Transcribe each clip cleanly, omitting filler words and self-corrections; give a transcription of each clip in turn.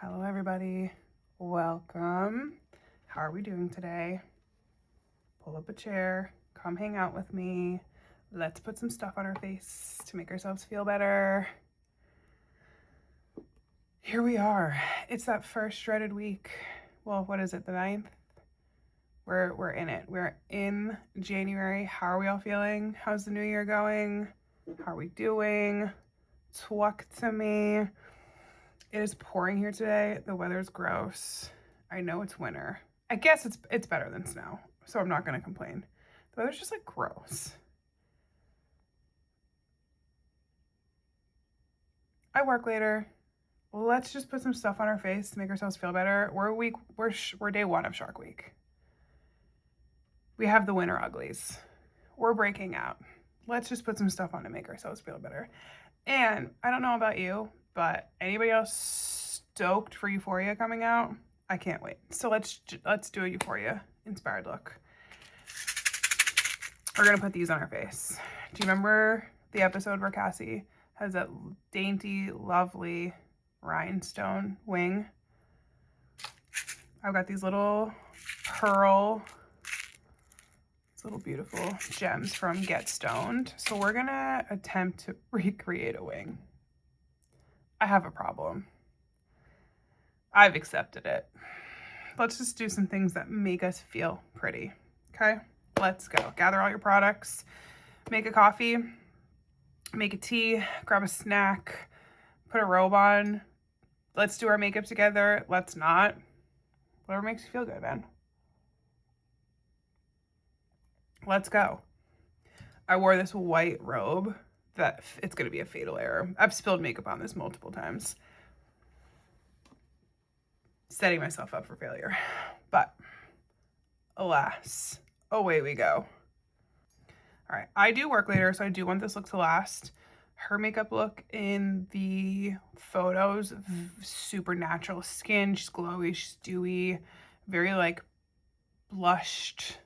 Hello everybody, welcome. How are we doing today? Pull up a chair, come hang out with me. Let's put some stuff on our face to make ourselves feel better. Here we are. It's that first dreaded week. Well, what is it, the 9th? We're in it. We're in January. How are we all feeling? How's the new year going? How are we doing? Talk to me. It is pouring here today. The weather's gross. I know it's winter. I guess it's better than snow, so I'm not gonna complain. The weather's just like gross. I work later. Let's just put some stuff on our face to make ourselves feel better. We're day 1 of Shark Week. We have the winter uglies. We're breaking out. Let's just put some stuff on to make ourselves feel better. And I don't know about you, but anybody else stoked for Euphoria coming out? I can't wait. So let's do a Euphoria inspired look. We're gonna put these on our face. Do you remember the episode where Cassie has that dainty, lovely rhinestone wing? I've got these little little beautiful gems from Get Stoned. So we're gonna attempt to recreate a wing. I have a problem. I've accepted it. Let's just do some things that make us feel pretty, okay? Let's go. Gather all your products, make a coffee, make a tea, grab a snack, put a robe on. Let's do our makeup together. Let's not. Whatever makes you feel good, man. Let's go. I wore this white robe that it's gonna be a fatal error. I've spilled makeup on this multiple times. Setting myself up for failure. But alas, away we go. All right, I do work later, so I do want this look to last. Her makeup look in the photos, super natural skin. She's glowy, she's dewy, very like blushed,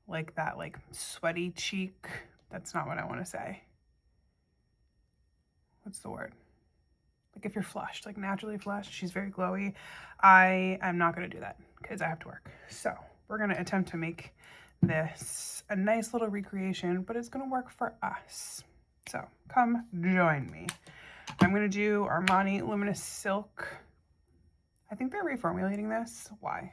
like that like sweaty cheek. That's not what I want to say. What's the word? Like if you're flushed, like naturally flushed. She's very glowy. I am not going to do that because I have to work. So we're going to attempt to make this a nice little recreation, but it's going to work for us. So come join me. I'm going to do Armani Luminous Silk. I think they're reformulating this. Why?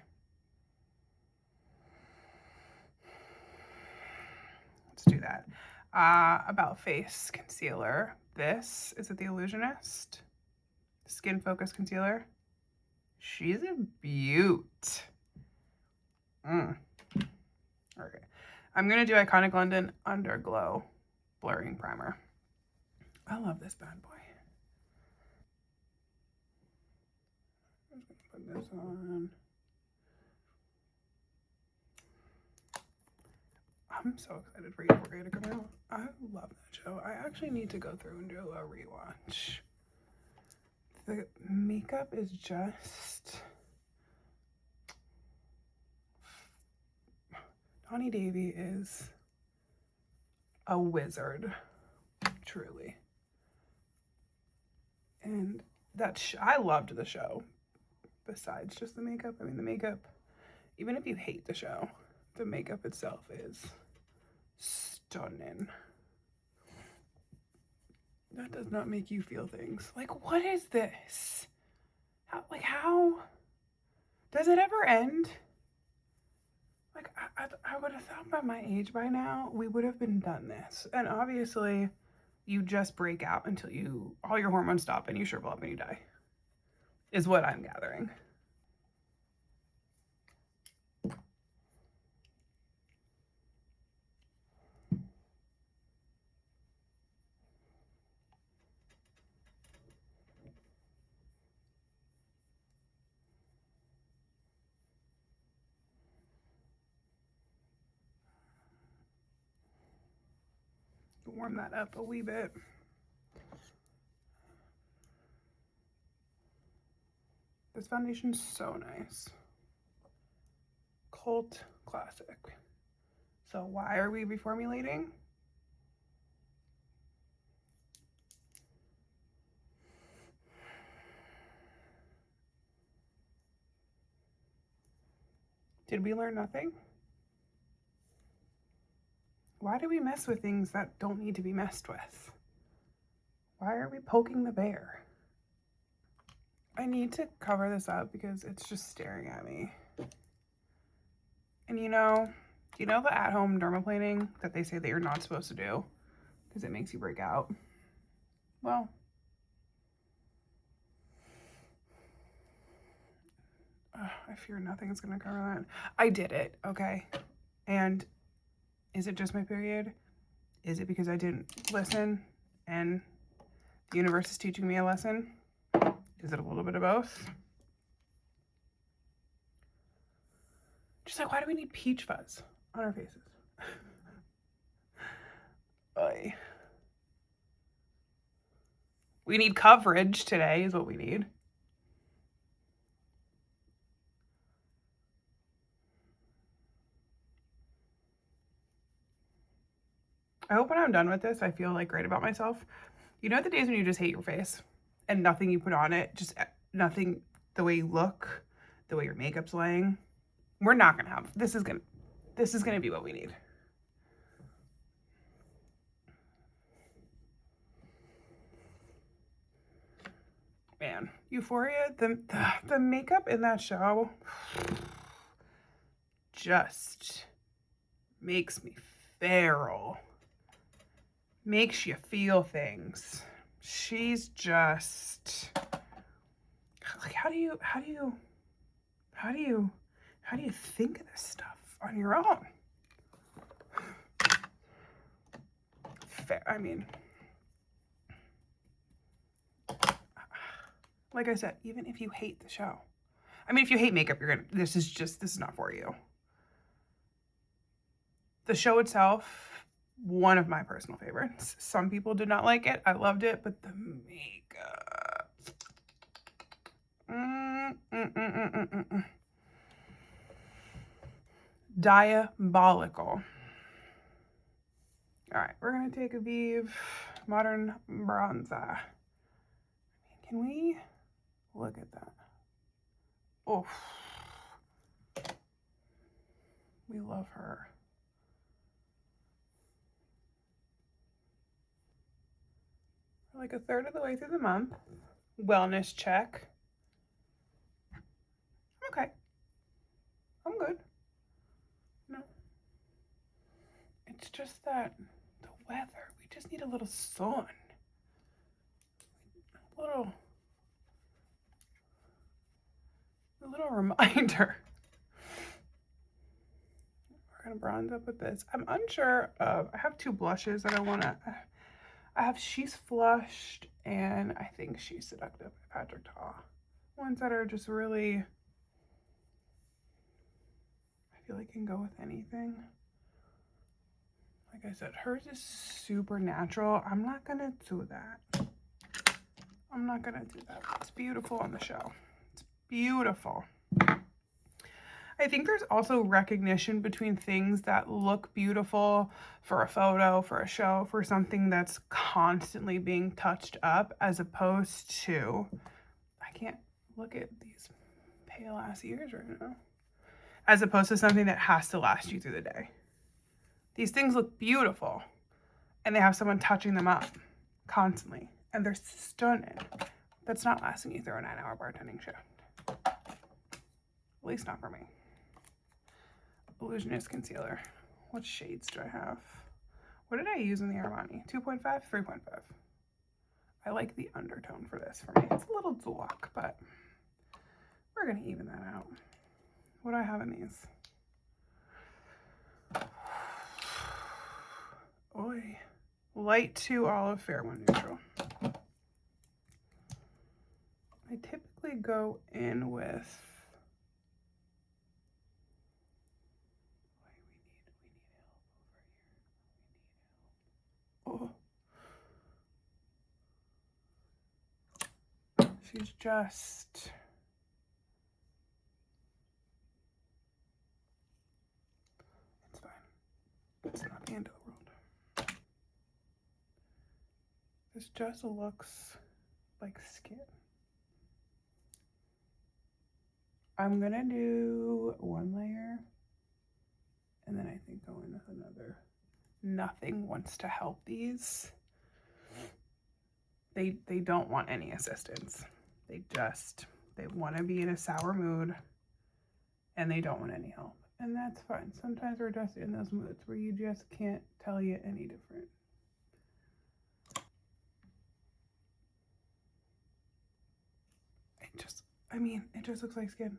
Let's do that. About Face Concealer. This is it, the Illusionist Skin Focus Concealer. She's a beaut. Okay. I'm going to do Iconic London Underglow Blurring Primer. I love this bad boy. I'm just going to put this on. I'm so excited for Euphoria to come out. I love that show. I actually need to go through and do a rewatch. The makeup is just... Donnie Davy is a wizard, truly. And I loved the show, besides just the makeup. I mean, the makeup, even if you hate the show, the makeup itself is stunning. That does not make you feel things. Like, what is this? How does it ever end? Like, I would have thought by my age by now, we would have been done this. And obviously, you just break out until all your hormones stop and you shrivel up and you die, is what I'm gathering. Warm that up a wee bit. This foundation's so nice. Cult classic. So why are we reformulating? Did we learn nothing? Why do we mess with things that don't need to be messed with? Why are we poking the bear? I need to cover this up because it's just staring at me. And you know the at-home dermaplaning that they say that you're not supposed to do because it makes you break out? Well, I fear nothing's gonna cover that. I did it, okay? And is it just my period? Is it because I didn't listen and the universe is teaching me a lesson? Is it a little bit of both? Just like, why do we need peach fuzz on our faces? Oy. We need coverage today is what we need. I hope when I'm done with this, I feel like great about myself. You know the days when you just hate your face and nothing you put on it, just nothing, the way you look, the way your makeup's laying. We're not gonna have, this is gonna be what we need. Man, Euphoria, the makeup in that show just makes me feral. Makes you feel things. She's just like, how do you think of this stuff on your own? I mean, like I said, even if you hate the show, I mean, if you hate makeup, this is not for you. The show itself, one of my personal favorites. Some people did not like it. I loved it, but the makeup. Diabolical. All right, we're gonna take a Vieve Modern Bronzer. Can we look at that? Oh, we love her. We're like a third of the way through the month. Wellness check. Okay, I'm good. No, it's just that the weather. We just need a little sun. A little reminder. We're gonna bronze up with this. I'm unsure of, I have two blushes that I have She's Flushed and I think She's Seductive by Patrick Ta. Ones that are just really, I feel like can go with anything. Like I said, hers is super natural. I'm not gonna do that. I'm not gonna do that. It's beautiful on the show. It's beautiful. I think there's also recognition between things that look beautiful for a photo, for a show, for something that's constantly being touched up, as opposed to, I can't look at these pale ass ears right now, as opposed to something that has to last you through the day. These things look beautiful and they have someone touching them up constantly and they're stunning. That's not lasting you through a 9-hour bartending shift. At least not for me. Illusionist concealer. What shades do I have? What did I use in the Armani? 2.5, 3.5. I like the undertone for this for me. It's a little dark, but we're gonna even that out. What do I have in these? Oy. Light to olive, fair one neutral. I typically go in with, oh, she's just, it's fine. It's not the end of the world. This just looks like skin. I'm gonna do one layer And then I think go in with another. Nothing wants to help these. They don't want any assistance. They want to be in a sour mood and they don't want any help. And that's fine. Sometimes we're just in those moods where you just can't tell you any different. It just looks like skin.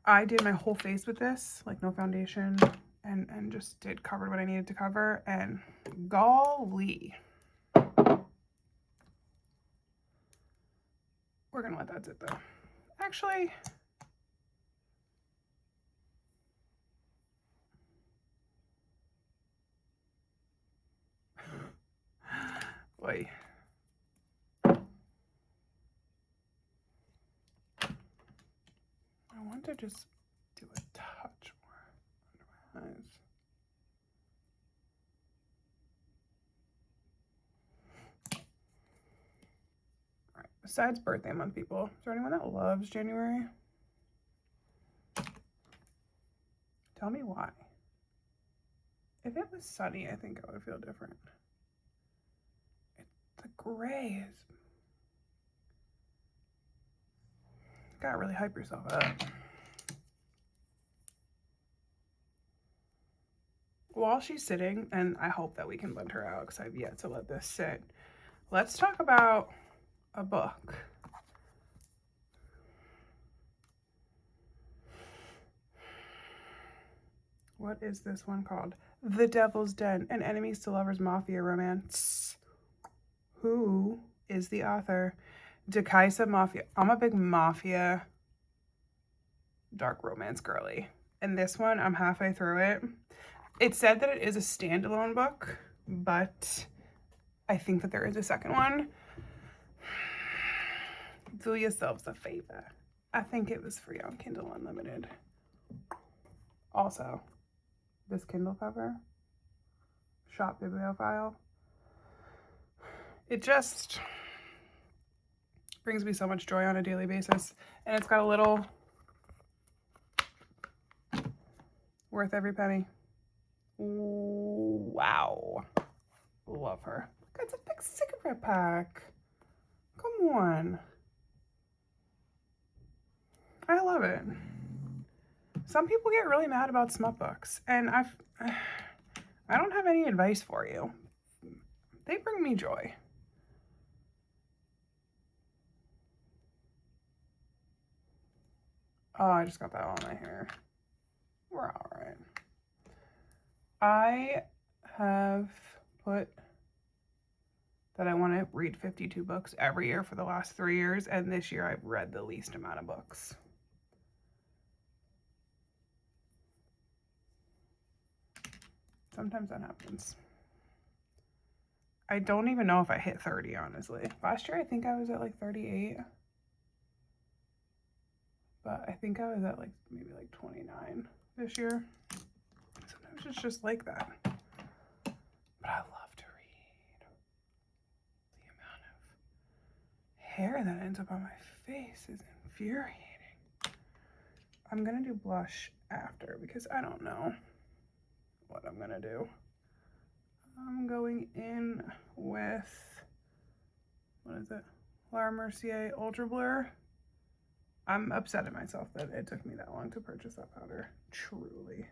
I did my whole face with this, like no foundation, and just covered what I needed to cover, and golly. We're gonna let that sit though. Actually, wait. I want to just do a touch more under my eyes. All right, besides birthday month, people, is there anyone that loves January? Tell me why. If it was sunny, I think I would feel different. The gray is... Gotta really hype yourself up. While she's sitting, and I hope that we can blend her out because I've yet to let this sit, let's talk about a book. What is this one called? The Devil's Den, an enemies to lovers mafia romance. Who is the author? Dakaisa Mafia. I'm a big mafia dark romance girly. And this one, I'm halfway through it. It said that it is a standalone book, but I think that there is a second one. Do yourselves a favor. I think it was free on Kindle Unlimited. Also, this Kindle cover, shop bibliophile, it just brings me so much joy on a daily basis. And it's got a little worth every penny. Wow. Love her. Look, it's a big cigarette pack. Come on. I love it. Some people get really mad about smut books, and I don't have any advice for you. They bring me joy. Oh, I just got that on my hair. We're all right. I have put that I want to read 52 books every year for the last 3 years, and this year I've read the least amount of books. Sometimes that happens. I don't even know if I hit 30, honestly. Last year, I think I was at like 38. But I think I was at like maybe like 29 this year. Sometimes it's just like that. But I love to read. The amount of hair that ends up on my face is infuriating. I'm gonna do blush after because I don't know what I'm gonna do. I'm going in with, what is it? La Mercier Ultra Blur. I'm upset at myself that it took me that long to purchase that powder, truly.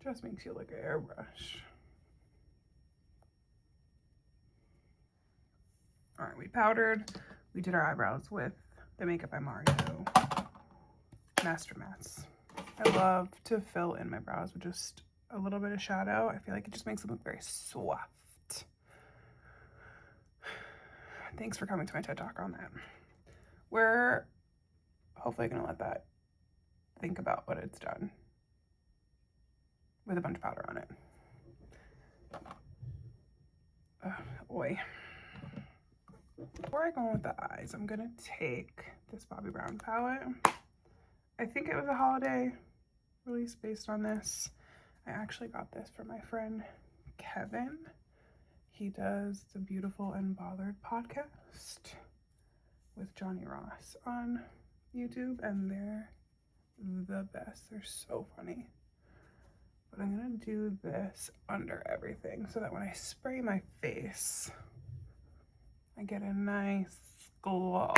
Just makes you look airbrush. All right, we powdered. We did our eyebrows with the Makeup by Mario Master Mats. I love to fill in my brows with just a little bit of shadow. I feel like it just makes them look very soft. Thanks for coming to my TED Talk on that. We're hopefully gonna let that think about what it's done with a bunch of powder on it. Oi. Before I go on with the eyes, I'm gonna take this Bobbi Brown palette. I think it was a holiday release based on this. I actually got this from my friend Kevin. He does the Beautiful and Bothered podcast with Johnny Ross on YouTube, and they're the best. They're so funny. But I'm gonna do this under everything so that when I spray my face, I get a nice glow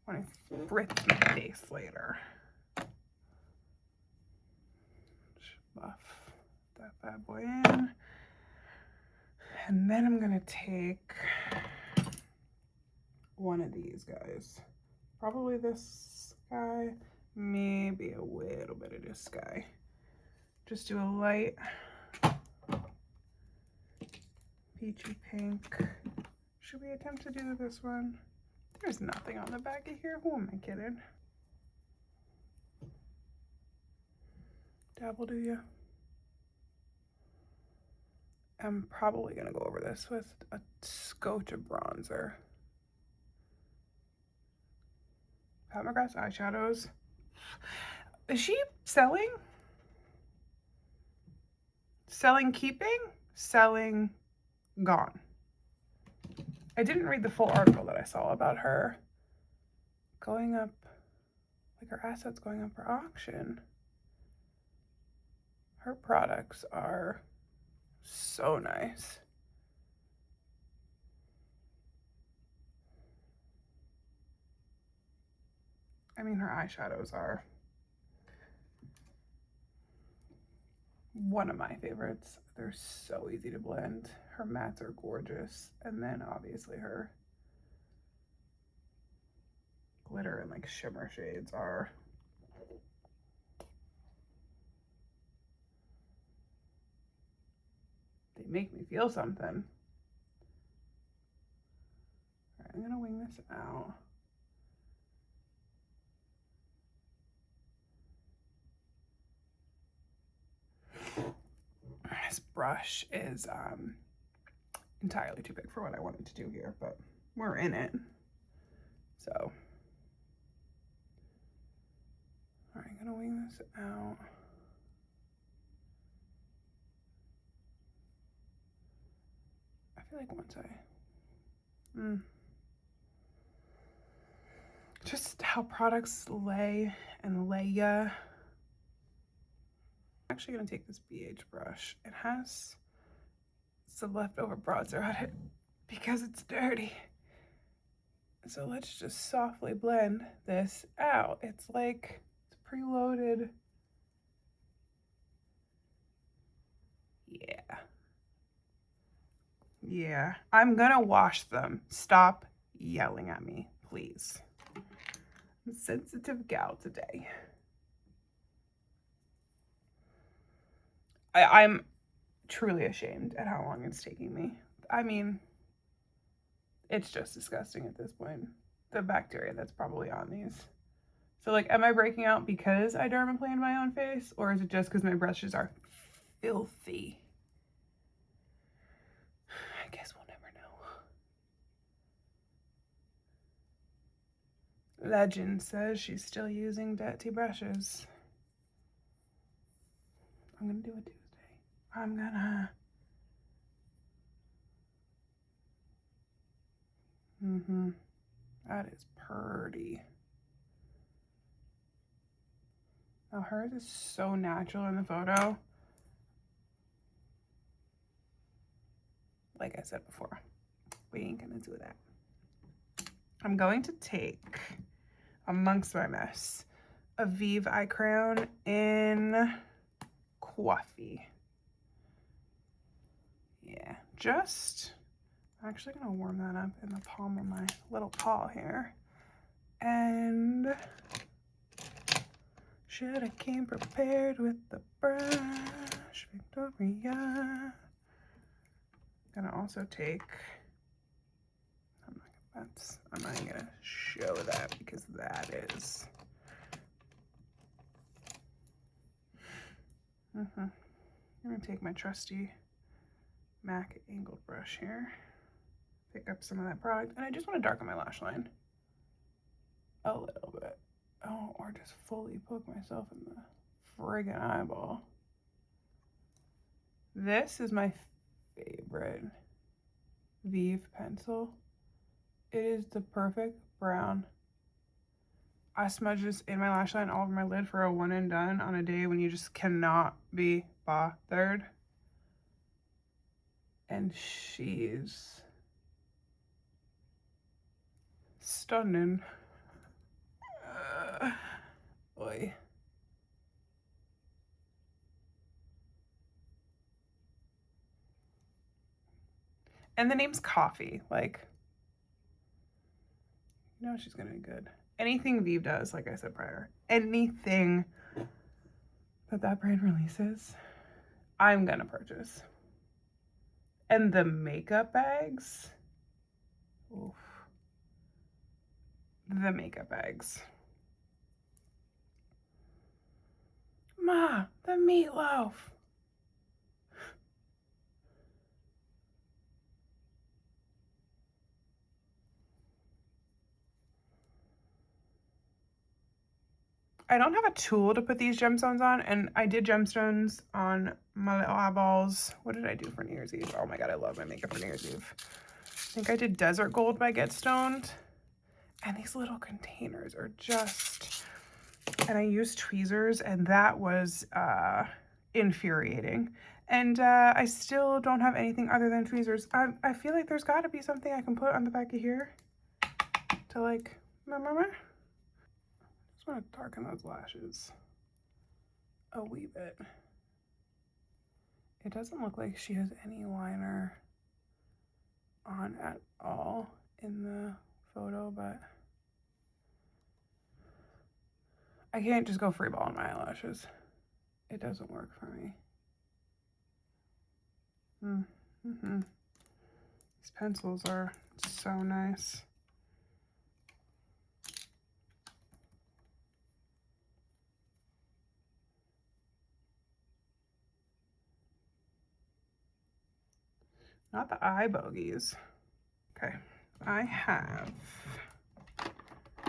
when I spritz my face later. Just buff that bad boy in. And then I'm gonna take one of these guys. Probably this guy, maybe a little bit of this guy. Just do a light peachy pink. Should we attempt to do this one? There's nothing on the back of here. Who am I kidding? Dabble, do you? I'm probably gonna go over this with a scotch of bronzer. McGrath's eyeshadows. Is she selling? Selling keeping? Selling gone. I didn't read the full article that I saw about her going up, like her assets going up for auction. Her products are so nice. I mean, her eyeshadows are one of my favorites. They're so easy to blend. Her mattes are gorgeous. And then obviously her glitter and like shimmer shades are they make me feel something. All right, I'm gonna wing this out. This brush is entirely too big for what I wanted to do here, but we're in it. So, all right, I'm gonna wing this out. I feel like once just how products lay and lay ya. I'm actually gonna take this BH brush. It has some leftover bronzer on it because it's dirty. So let's just softly blend this out. It's like it's preloaded. Yeah, I'm gonna wash them. Stop yelling at me, please. I'm a sensitive gal today. I'm truly ashamed at how long it's taking me. I mean, it's just disgusting at this point. The bacteria that's probably on these. So like, am I breaking out because I dermaplaned my own face, or is it just because my brushes are filthy? I guess we'll never know. Legend says she's still using dirty brushes. I'm gonna do it Tuesday. I'm gonna. That is pretty. Now hers is so natural in the photo. Like I said before, we ain't gonna do that. I'm going to take, amongst my mess, a Vieve eye crown in Coffee. Yeah, just, I'm actually gonna warm that up in the palm of my little paw here. And should have came prepared with the brush, Victoria. Gonna also take, I'm not even gonna show that because that is, I'm gonna take my trusty MAC angled brush here, pick up some of that product, and I just want to darken my lash line a little bit. Oh, or just fully poke myself in the friggin' eyeball. This is my favorite Vieve pencil. It is the perfect brown I smudge this in my lash line all over my lid for a one and done on a day when you just cannot be bothered. And she's stunning. Boy. And the name's Coffee. Like, you know she's gonna be good. Anything Vieve does, like I said prior, anything that brand releases, I'm gonna purchase. And the makeup bags, oof. The makeup bags. Ma, the meatloaf. I don't have a tool to put these gemstones on, and I did gemstones on my little eyeballs. What did I do for New Year's Eve? Oh my god, I love my makeup for New Year's Eve. I think I did Desert Gold by Get Stoned. And these little containers are just... And I used tweezers, and that was infuriating. And I still don't have anything other than tweezers. I feel like there's got to be something I can put on the back of here to like... I want to darken those lashes a wee bit. It doesn't look like she has any liner on at all in the photo, but I can't just go free ball on my eyelashes. It doesn't work for me. These pencils are so nice. Not the eye bogeys. Okay, I have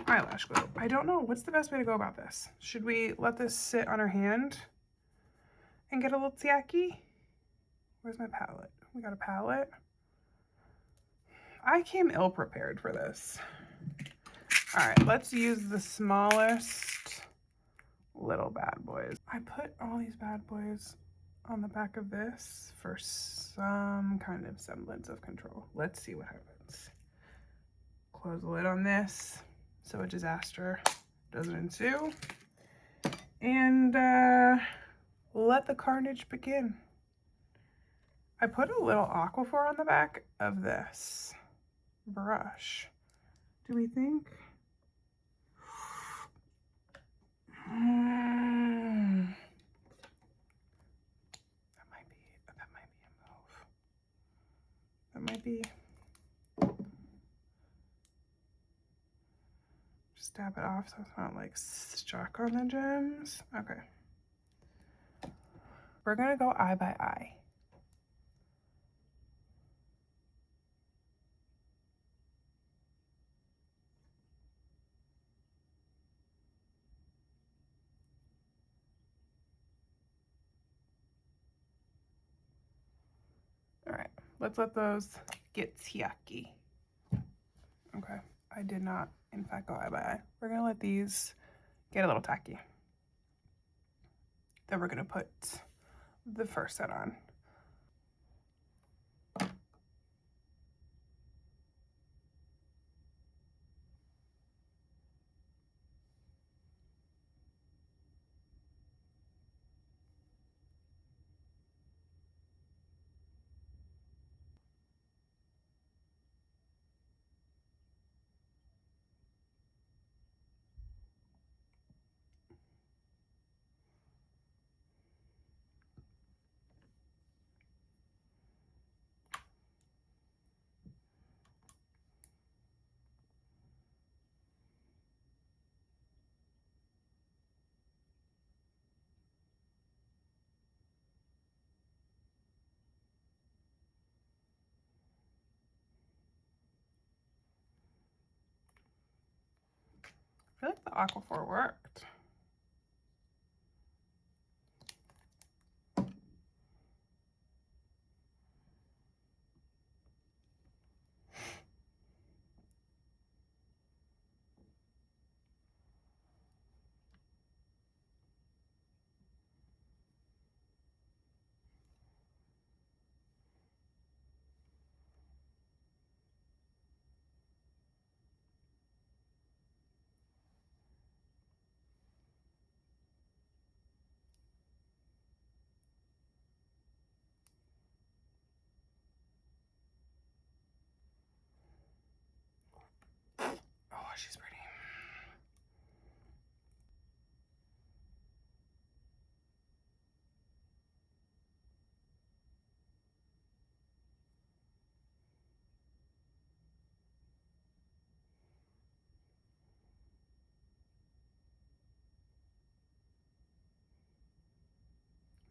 eyelash glue. I don't know, what's the best way to go about this? Should we let this sit on our hand and get a little tacky? Where's my palette? We got a palette. I came ill prepared for this. All right, let's use the smallest little bad boys. I put all these bad boys on the back of this for some kind of semblance of control. Let's see what happens. Close the lid on this so a disaster doesn't ensue. And let the carnage begin. I put a little Aquaphor on the back of this brush. Do we think? That might be a move. That might be. Just dab it off so it's not like stuck on the gems. Okay. We're gonna go eye by eye. All right, let's let those get yucky. Okay, I did not, in fact, go eye by eye. We're gonna let these get a little tacky. Then we're gonna put the first set on. I feel like the Aquaphor worked.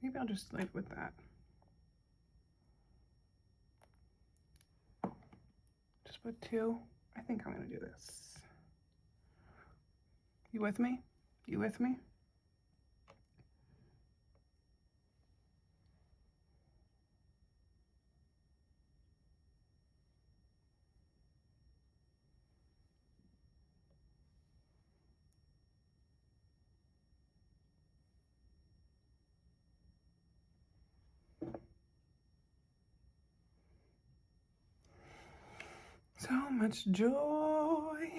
Maybe I'll just leave with that. Just put 2. I think I'm gonna do this. You with me? You with me? So much joy.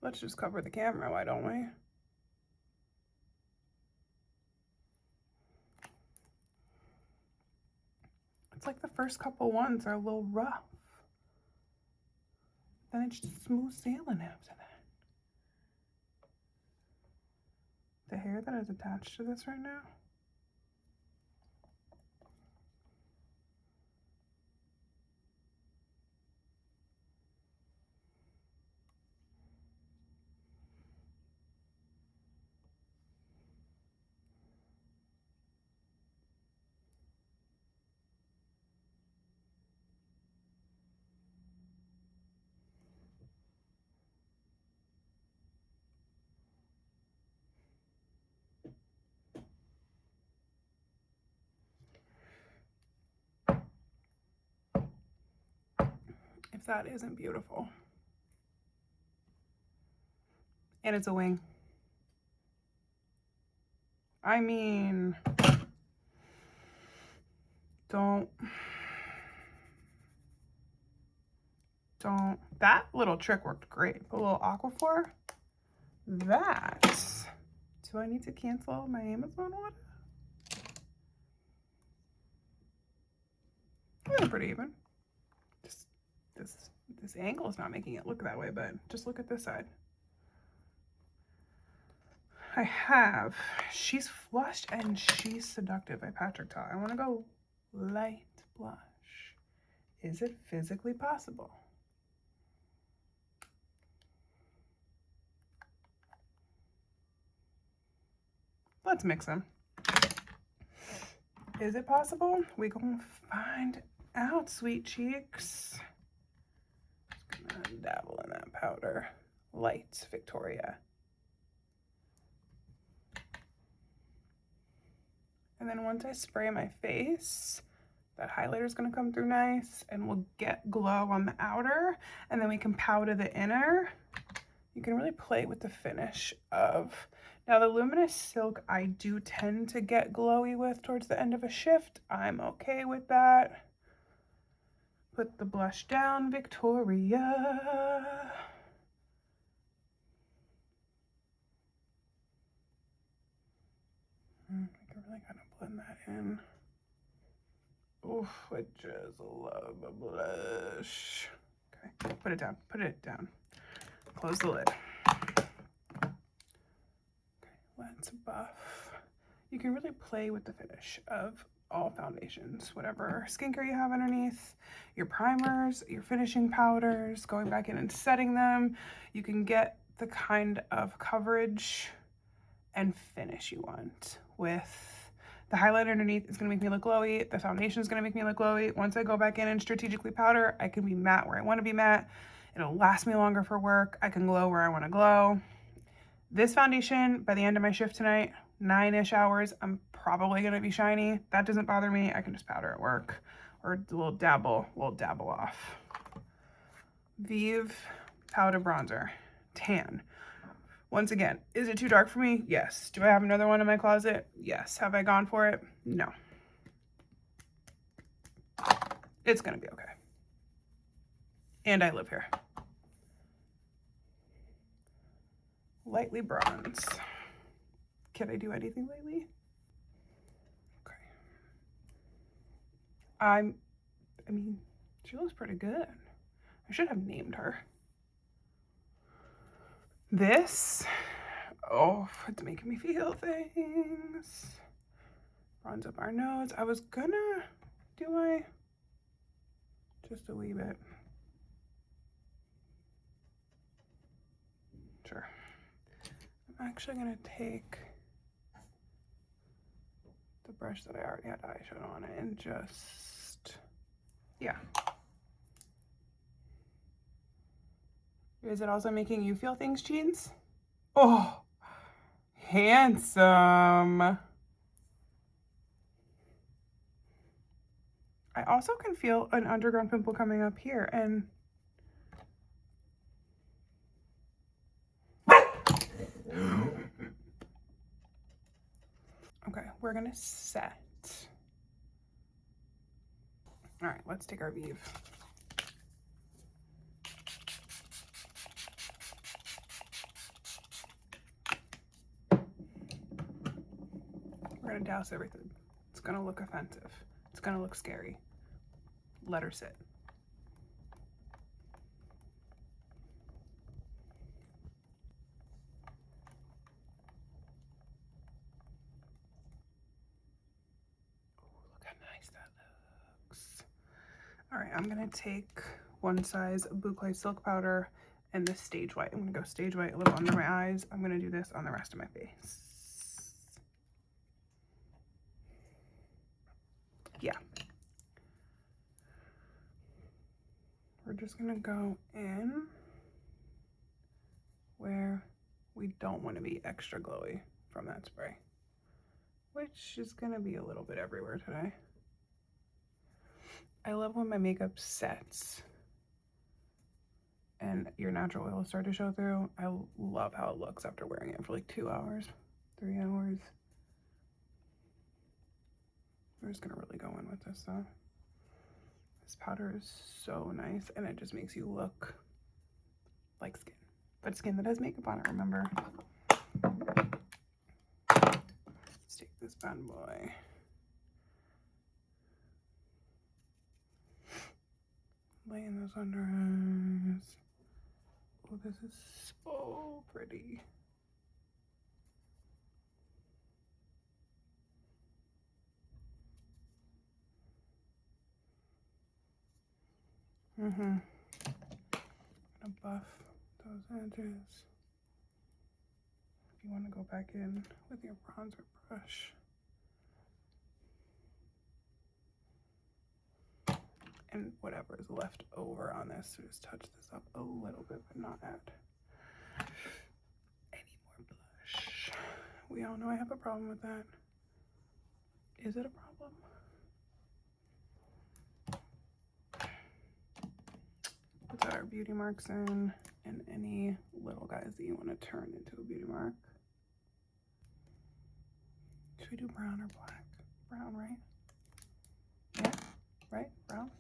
Let's just cover the camera, why don't we? It's like the first couple ones are a little rough. Then it's just smooth sailing after that. The hair that is attached to this right now. If that isn't beautiful. And it's a wing. I mean, don't. That little trick worked great. Put a little aquaphor. That. Do I need to cancel my Amazon order? Really pretty even. Just this angle is not making it look that way, but just look at this side. I have She's Flushed and She's Seductive by Patrick Ta. I want to go light blush. Is it physically possible? Let's mix them. Is it possible? We gonna find out, sweet cheeks. Just gonna dabble in that powder. Light Victoria. And then once I spray my face, that highlighter is gonna come through nice and we'll get glow on the outer, and then we can powder the inner. You can really play with the finish of, now the Luminous Silk I do tend to get glowy with towards the end of a shift. I'm okay with that. Put the blush down, Victoria. I can really kind of blend that in. Oof, I just love a blush. Okay, put it down, put it down. Close the lid. Okay, let's buff. You can really play with the finish of all foundations, whatever skincare you have underneath, your primers, your finishing powders, going back in and setting them. You can get the kind of coverage and finish you want with the highlighter underneath. Is gonna make me look glowy. The foundation is gonna make me look glowy. Once I go back in and strategically powder, I can be matte where I wanna be matte. It'll last me longer for work. I can glow where I wanna glow. This foundation, by the end of my shift tonight, 9-ish hours, I'm probably gonna be shiny. That doesn't bother me. I can just powder at work or a little dabble off. Vieve Powder Bronzer, tan. Once again, is it too dark for me? Yes. Do I have another one in my closet? Yes. Have I gone for it? No. It's gonna be okay. And I live here. Lightly bronze. Can I do anything lately? Okay. I mean, she looks pretty good. I should have named her. This, oh, it's making me feel things. Bronze up our nose. I was gonna, just a wee bit. culture. I'm actually gonna take the brush that I already had eyeshadow on it and just, yeah. Is it also making you feel things, Jeans? Oh, handsome. I also can feel an underground pimple coming up here, and okay, we're gonna set. All right, let's take our Vieve. We're gonna douse everything. It's gonna look offensive. It's gonna look scary. Let her sit. Look how nice that looks. All right, I'm gonna take one size boucle silk powder and the stage white. I'm gonna go stage white a little under my eyes. I'm gonna do this on the rest of my face. Yeah. We're just gonna go in where we don't want to be extra glowy from that spray, which is gonna be a little bit everywhere today. I love when my makeup sets and your natural oils start to show through. I love how it looks after wearing it for like 2 hours, 3 hours. We're just gonna really go in with this though. This powder is so nice and it just makes you look like skin, but skin that has makeup on it, remember? Let's take this bad boy. Laying those under eyes. Oh, this is so pretty. I'm gonna buff those edges. If you want to go back in with your bronzer brush. And whatever is left over on this, so just touch this up a little bit, but not add any more blush. We all know I have a problem with that. Is it a problem? Let's add our beauty marks in, and any little guys that you want to turn into a beauty mark. Should we do brown or black? Brown, right? Yeah, right? Brown?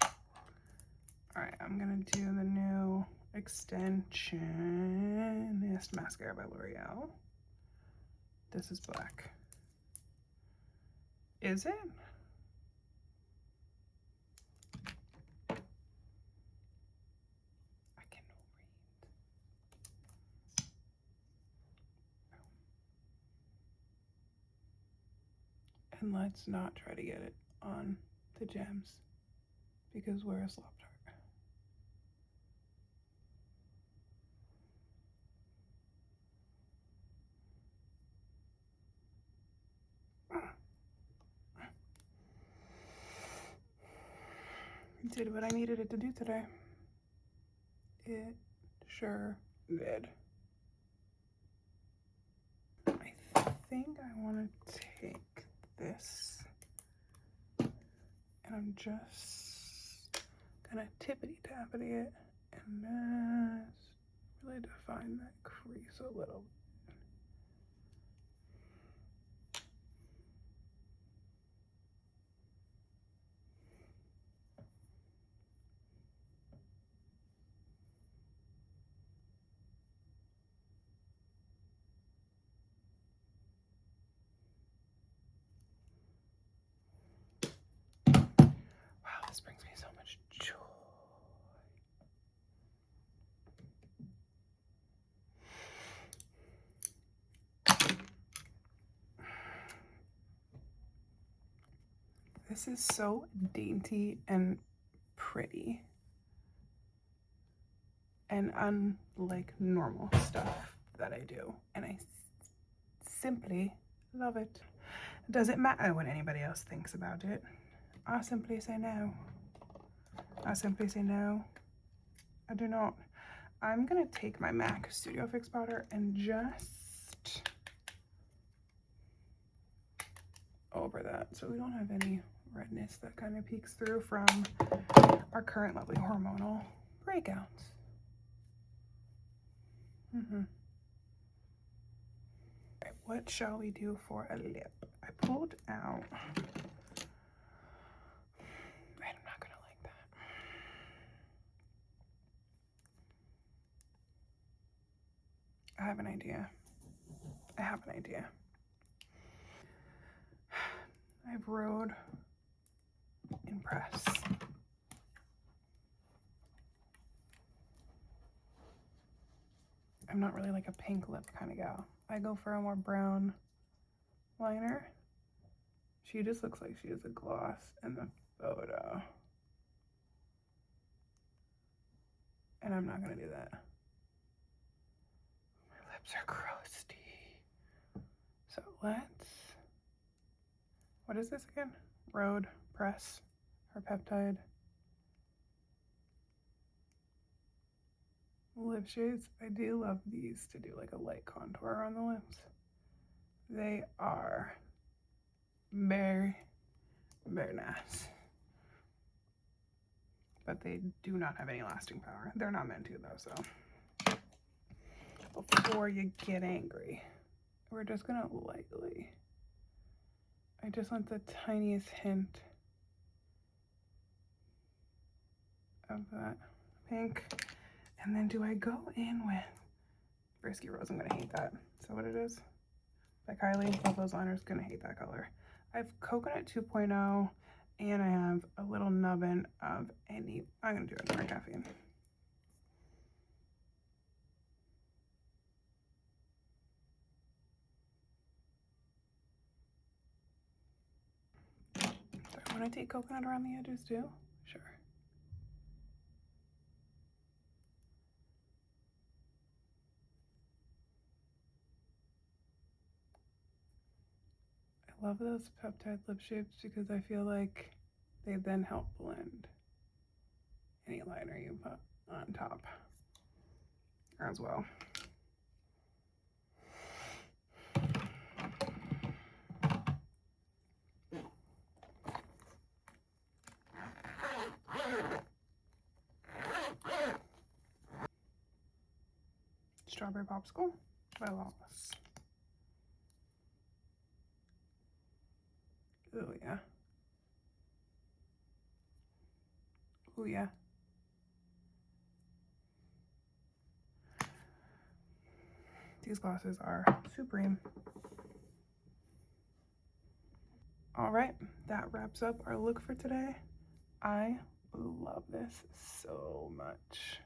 All right, I'm gonna do the new Extensionist mascara by L'Oreal. This is black. Is it? I cannot read. And let's not try to get it on the gems because we're a slop tart. It did what I needed it to do today. It sure did. I think I want to take this and I'm just gonna tippity-tappity it and just really define that crease a little. Wow, this brings me so much joy. This is so dainty and pretty and unlike normal stuff that I do, and I simply love it. Does it matter what anybody else thinks about it? I simply say no. I simply say no. I do not. I'm gonna take my MAC Studio Fix powder and just over that so we don't have any redness that kind of peeks through from our current lovely hormonal breakouts. Right, what shall we do for a lip? I pulled out, I'm not gonna like that. I have an idea. I have an idea. I've rode Impress. I'm not really like a pink lip kind of gal. I go for a more brown liner. She just looks like she has a gloss in the photo. And I'm not gonna do that. My lips are crusty. So let's, what is this again? Rhode Press or Peptide lip shades. I do love these to do like a light contour on the lips. They are very, very nice. But they do not have any lasting power. They're not meant to though, so. Before you get angry, we're just gonna lightly, I just want the tiniest hint of that pink. And then do I go in with Frisky Rose? I'm gonna hate that. Is that what it is? By Kylie. Love those liners. Gonna hate that color. I have Coconut 2.0 and I have a little nubbin of any. I'm gonna do it for caffeine. So I want to take coconut around the edges too. Sure. I love those peptide lip shapes because I feel like they then help blend any liner you put on top as well. Strawberry Popsicle by Lawless. Oh yeah. Oh yeah. These glosses are supreme. All right, that wraps up our look for today. I love this so much.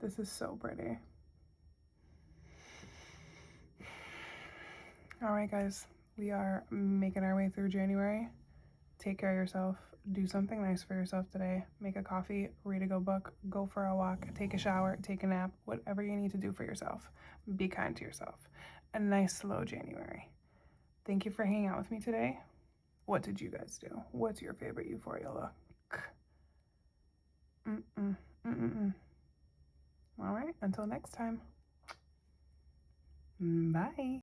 This is so pretty. All right, guys, we are making our way through January. Take care of yourself. Do something nice for yourself today. Make a coffee, read a good book, go for a walk, take a shower, take a nap, whatever you need to do for yourself. Be kind to yourself. A nice, slow January. Thank you for hanging out with me today. What did you guys do? What's your favorite Euphoria look? All right, until next time. Bye.